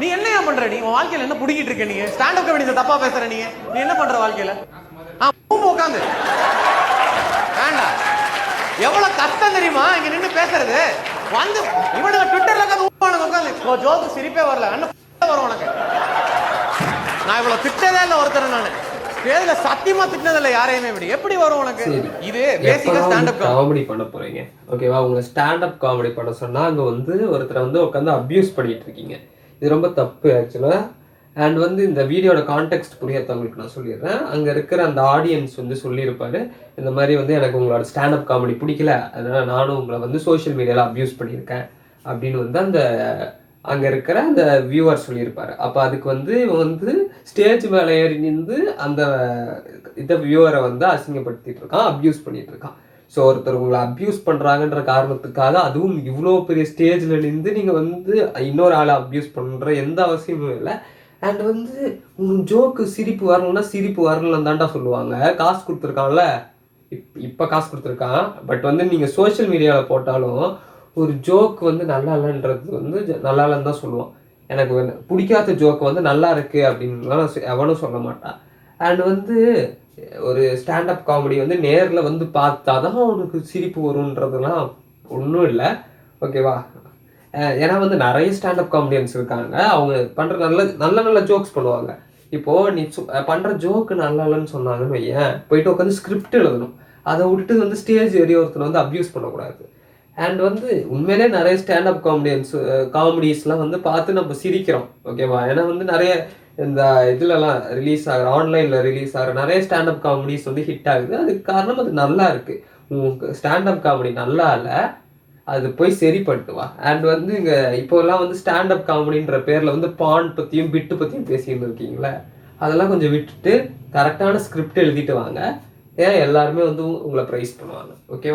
நீ என்னையா பண்ற? நீ உன் வாழ்க்கையில என்ன புடிக்கிட்டு இருக்க? நீங்க ஸ்டாண்ட் அப் கமெடியன்ஸ் தப்பா பேசுற. நீ என்ன பண்ற வாழ்க்கையில? உட்காந்து வேண்டாம். எவ்வளவு கஷ்டம் தெரியுமா இங்க நின்று பேசுறது? வந்து இவனுக்கு ட்விட்டர்ல உட்காந்து ஜோக்கு சிரிப்பே வரல. வரும் உனக்கு. நான் இவ்வளவு திட்டதே இல்ல ஒருத்தர். நானு பேர்ல சத்தியமா திட்டினதில்ல யாரையுமே. எப்படி வரும் உனக்கு? இது பேசிக்கா ஸ்டாண்ட் அப் காமெடி பண்ண போறீங்க, ஓகேவா? உங்க ஸ்டாண்ட் அப் காமெடி பண்ண சொன்னா அங்க வந்து ஒருத்தரை வந்து உட்காந்து அபியூஸ் பண்ணிட்டு இருக்கீங்க. இது ரொம்ப தப்பு ஆக்சுவலா. அண்ட் வந்து இந்த வீடியோட கான்டெக்ட் புரியாதவங்களுக்கு நான் சொல்லிடுறேன். அங்கே இருக்கிற அந்த ஆடியன்ஸ் வந்து சொல்லியிருப்பாரு, இந்த மாதிரி வந்து எனக்கு உங்களோட ஸ்டாண்டப் காமெடி பிடிக்கல, அதனால நானும் உங்களை வந்து சோஷியல் மீடியாவில் அப்யூஸ் பண்ணியிருக்கேன் அப்படின்னு வந்து அந்த அங்கே இருக்கிற அந்த வியூவர் சொல்லியிருப்பாரு. அப்போ அதுக்கு வந்து இவன் வந்து ஸ்டேஜ் மேலே ஏறி நின்று அந்த இதை வியூவரை வந்து அசிங்கப்படுத்திட்டு இருக்கான், அப்யூஸ் பண்ணிட்டு இருக்கான். ஸோ ஒருத்தர் உங்களை அப்யூஸ் பண்ணுறாங்கன்ற காரணத்துக்காக, அதுவும் இவ்வளோ பெரிய ஸ்டேஜில் நின்று நீங்கள் வந்து இன்னொரு ஆளை அப்யூஸ் பண்ணுற எந்த அவசியமும் இல்லை. அண்ட் வந்து ஜோக்கு சிரிப்பு வரணும்னா சிரிப்பு வரலன்னு தான்டா சொல்லுவாங்க. காசு கொடுத்துருக்கான்ல, இப்போ காசு கொடுத்துருக்கான். பட் வந்து நீங்கள் சோஷியல் மீடியாவில் போட்டாலும் ஒரு ஜோக் வந்து நல்லா இல்லைன்றது வந்து நல்லா இல்லைன்னு தான் சொல்லுவான். எனக்கு பிடிக்காத ஜோக்கு வந்து நல்லா இருக்குது அப்படின்லாம் எவனும் சொல்ல மாட்டான். அண்ட் வந்து ஒரு ஸ்டாண்டப் காமெடி வந்து நேரில் வந்து பார்த்தா தான் அவனுக்கு சிரிப்பு வரும்ன்றதுலாம் ஒன்றும் இல்லை, ஓகேவா? ஏன்னா வந்து நிறைய ஸ்டாண்டப் காமெடியன்ஸ் இருக்காங்க, அவங்க பண்ணுற நல்ல ஜோக்ஸ் பண்ணுவாங்க. இப்போது நீ பண்ணுற ஜோக்கு நல்லா இல்லைன்னு சொன்னாங்கன்னு வையேன், போயிட்டு உட்காந்து ஸ்கிரிப்ட் எழுதணும். அதை விட்டுட்டு வந்து ஸ்டேஜ் ஏறி ஒருத்தனை வந்து அப்யூஸ் பண்ணக்கூடாது. அண்ட் வந்து உண்மையிலே நிறைய ஸ்டாண்டப் காமெடிஸ்லாம் வந்து பார்த்து நம்ம சிரிக்கிறோம், ஓகேவா? ஏன்னா வந்து நிறைய இந்த இதுலலாம் ரிலீஸ் ஆகிற, ஆன்லைனில் ரிலீஸ் ஆகிற நிறைய ஸ்டாண்டப் காமெடிஸ் வந்து ஹிட் ஆகுது. அதுக்கு காரணம் அது நல்லா இருக்குது. உங்கள் ஸ்டாண்டப் காமெடி நல்லா இல்லை, அது போய் சரிப்பட்டு வா. அண்ட் வந்து இங்கே இப்போல்லாம் வந்து ஸ்டாண்டப் காமெடின்ற பேரில் வந்து பான் பற்றியும் பிட்டு பற்றியும் பேசின்னு இருக்கீங்களே, அதெல்லாம் கொஞ்சம் விட்டுட்டு கரெக்டான ஸ்கிரிப்ட் எழுதிட்டு வாங்க. ஏன் எல்லாருமே வந்து உங்களை ப்ரைஸ் பண்ணுவாங்க, ஓகேவா?